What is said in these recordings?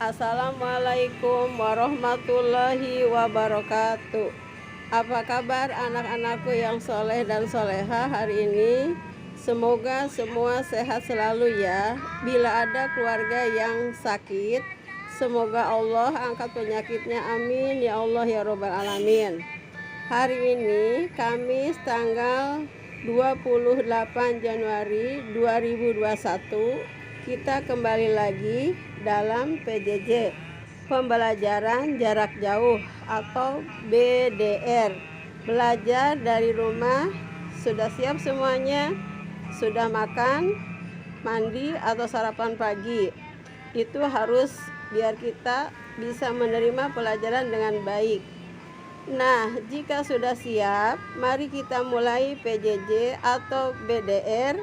Assalamualaikum warahmatullahi wabarakatuh. Apa kabar anak-anakku yang soleh dan soleha hari ini? Semoga semua sehat selalu ya. Bila ada keluarga yang sakit, semoga Allah angkat penyakitnya, amin ya Allah ya robbal alamin. Hari ini Kamis tanggal 28 Januari 2021, kita kembali lagi dalam PJJ, pembelajaran jarak jauh atau BDR. Belajar dari rumah. Sudah siap semuanya? Sudah makan, mandi atau sarapan pagi? Itu harus biar kita bisa menerima pelajaran dengan baik. Nah, jika sudah siap, mari kita mulai PJJ atau BDR.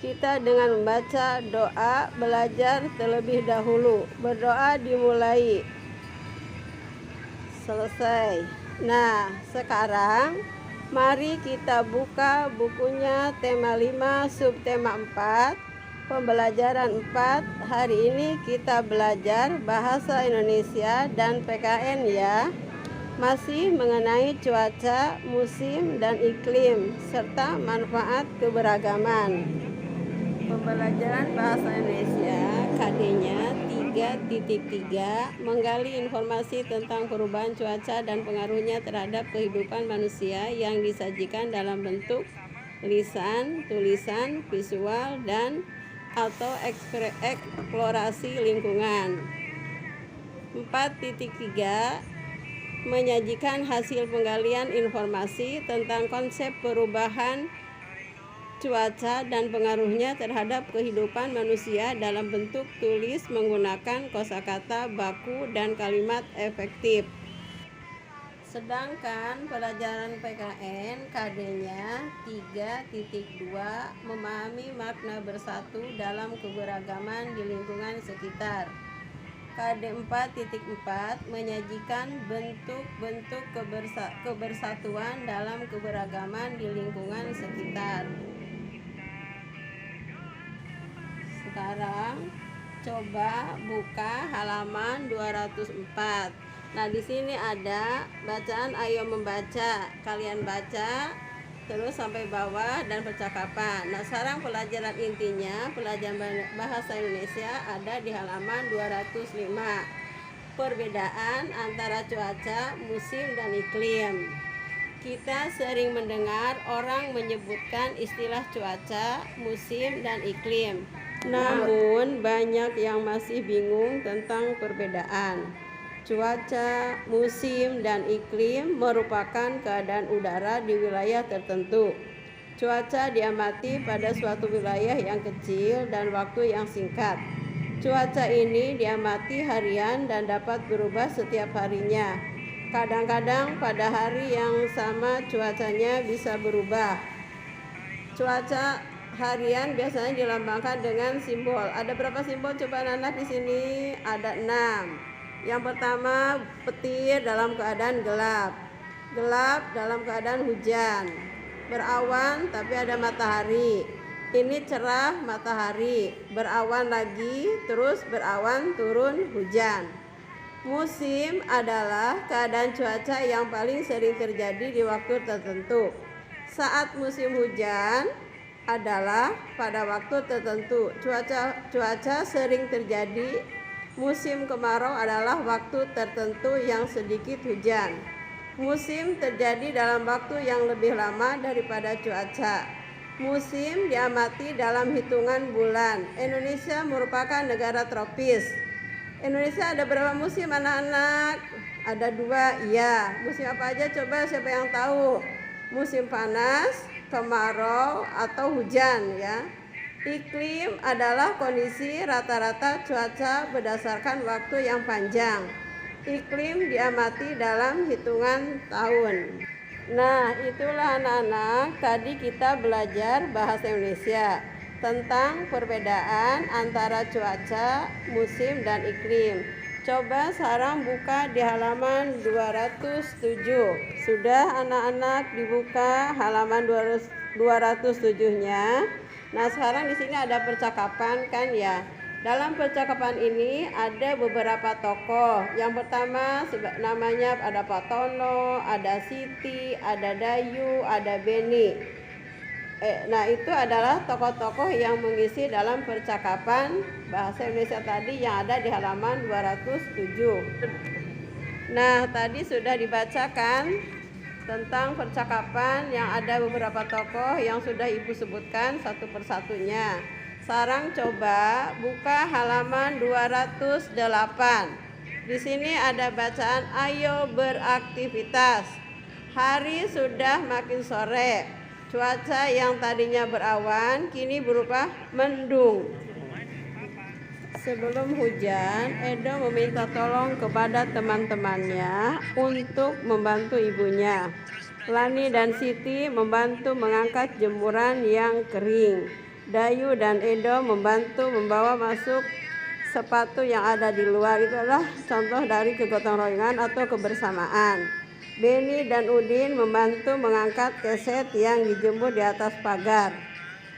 Kita dengan membaca doa belajar terlebih dahulu. Berdoa dimulai. Selesai. Nah, sekarang mari kita buka bukunya tema 5 subtema 4. Pembelajaran 4. Hari ini kita belajar bahasa Indonesia dan PKN ya. Masih mengenai cuaca, musim, dan iklim, serta manfaat keberagaman. Pembelajaran bahasa Indonesia KD-nya 3.3 menggali informasi tentang perubahan cuaca dan pengaruhnya terhadap kehidupan manusia yang disajikan dalam bentuk lisan, tulisan, visual, dan atau eksplorasi lingkungan. 4.3 menyajikan hasil penggalian informasi tentang konsep perubahan cuaca dan pengaruhnya terhadap kehidupan manusia dalam bentuk tulis menggunakan kosakata baku dan kalimat efektif. Sedangkan pelajaran PKN KD-nya 3.2 memahami makna bersatu dalam keberagaman di lingkungan sekitar. KD 4.4 menyajikan bentuk-bentuk kebersatuan dalam keberagaman di lingkungan sekitar. Sekarang coba buka halaman 204. Nah, di sini ada bacaan ayo membaca. Kalian baca terus sampai bawah dan percakapan. Nah, sekarang pelajaran intinya, pelajaran bahasa Indonesia ada di halaman 205. Perbedaan antara cuaca, musim, dan iklim. Kita sering mendengar orang menyebutkan istilah cuaca, musim, dan iklim. Namun banyak yang masih bingung tentang perbedaan. Cuaca, musim, dan iklim merupakan keadaan udara di wilayah tertentu. Cuaca diamati pada suatu wilayah yang kecil dan waktu yang singkat. Cuaca ini diamati harian dan dapat berubah setiap harinya. Kadang-kadang pada hari yang sama cuacanya bisa berubah. Cuaca harian biasanya dilambangkan dengan simbol. Ada berapa simbol coba anak-anak di sini? Ada 6. Yang pertama, petir dalam keadaan gelap. Gelap dalam keadaan hujan. Berawan tapi ada matahari. Ini cerah matahari. Berawan lagi, terus berawan turun hujan. Musim adalah keadaan cuaca yang paling sering terjadi di waktu tertentu. Saat musim hujan adalah pada waktu tertentu. Cuaca sering terjadi. Musim kemarau adalah waktu tertentu yang sedikit hujan. Musim terjadi dalam waktu yang lebih lama daripada cuaca. Musim diamati dalam hitungan bulan. Indonesia merupakan negara tropis. Indonesia ada berapa musim anak-anak? Ada 2, iya. Musim apa aja coba, siapa yang tahu? Musim panas, kemarau, atau hujan ya. Iklim adalah kondisi rata-rata cuaca berdasarkan waktu yang panjang. Iklim diamati dalam hitungan tahun. Nah, itulah anak-anak, tadi kita belajar bahasa Indonesia tentang perbedaan antara cuaca, musim, dan iklim. Coba sekarang buka di halaman 207. Sudah anak-anak dibuka halaman 207-nya. Nah, sekarang di sini ada percakapan kan ya. Dalam percakapan ini ada beberapa tokoh. Yang pertama namanya ada Pak Tono, ada Siti, ada Dayu, ada Beni. Nah, itu adalah tokoh-tokoh yang mengisi dalam percakapan bahasa Indonesia tadi yang ada di halaman 207. Nah, tadi sudah dibacakan tentang percakapan yang ada beberapa tokoh yang sudah Ibu sebutkan satu persatunya. Sekarang coba buka halaman 208. Di sini ada bacaan ayo beraktivitas. Hari sudah makin sore. Cuaca yang tadinya berawan kini berubah mendung. Sebelum hujan, Edo meminta tolong kepada teman-temannya untuk membantu ibunya. Lani dan Siti membantu mengangkat jemuran yang kering. Dayu dan Edo membantu membawa masuk sepatu yang ada di luar. Itu adalah contoh dari kegotong royongan atau kebersamaan. Beni dan Udin membantu mengangkat keset yang dijemur di atas pagar.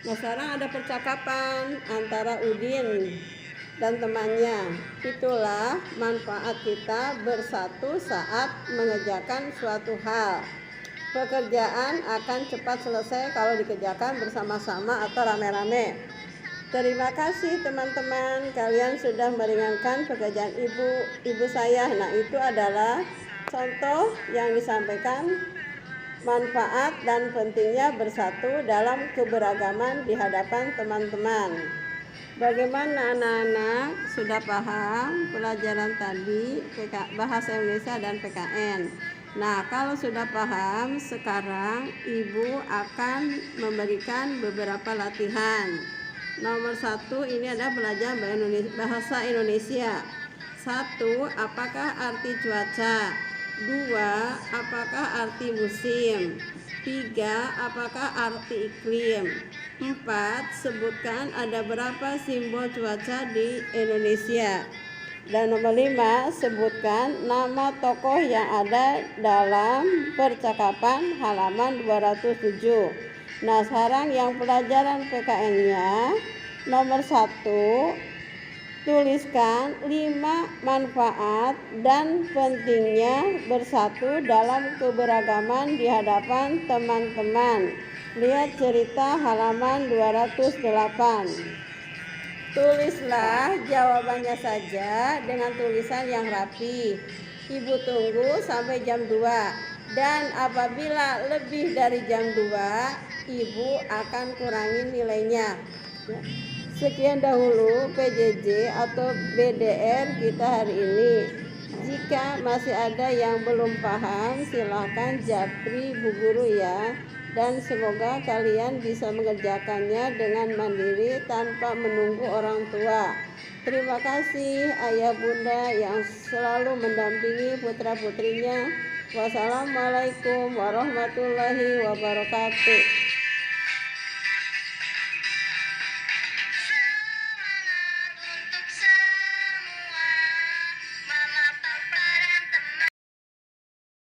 Nah, sekarang ada percakapan antara Udin dan temannya. Itulah manfaat kita bersatu saat mengerjakan suatu hal. Pekerjaan akan cepat selesai kalau dikerjakan bersama-sama atau rame-rame. Terima kasih teman-teman, kalian sudah meringankan pekerjaan ibu saya. Nah, itu adalah contoh yang disampaikan manfaat dan pentingnya bersatu dalam keberagaman di hadapan teman-teman. Bagaimana anak-anak sudah paham pelajaran tadi bahasa Indonesia dan PKN? Nah, kalau sudah paham, sekarang Ibu akan memberikan beberapa latihan. Nomor 1 ini adalah belajar bahasa Indonesia. 1. Apakah arti cuaca? 2. Apakah arti musim? 3. Apakah arti iklim? 4. Sebutkan ada berapa simbol cuaca di Indonesia. Dan nomor 5, sebutkan nama tokoh yang ada dalam percakapan halaman 207. Nah, sekarang yang pelajaran PKN-nya nomor 1, tuliskan 5 manfaat dan pentingnya bersatu dalam keberagaman di hadapan teman-teman. Lihat cerita halaman 208. Tulislah jawabannya saja dengan tulisan yang rapi. Ibu tunggu sampai jam 2. Dan apabila lebih dari jam 2, Ibu akan kurangi nilainya. Sekian dahulu PJJ atau BDR kita hari ini. Jika masih ada yang belum paham, silakan japri Bu Guru ya. Dan semoga kalian bisa mengerjakannya dengan mandiri tanpa menunggu orang tua. Terima kasih ayah bunda yang selalu mendampingi putra-putrinya. Wassalamualaikum warahmatullahi wabarakatuh.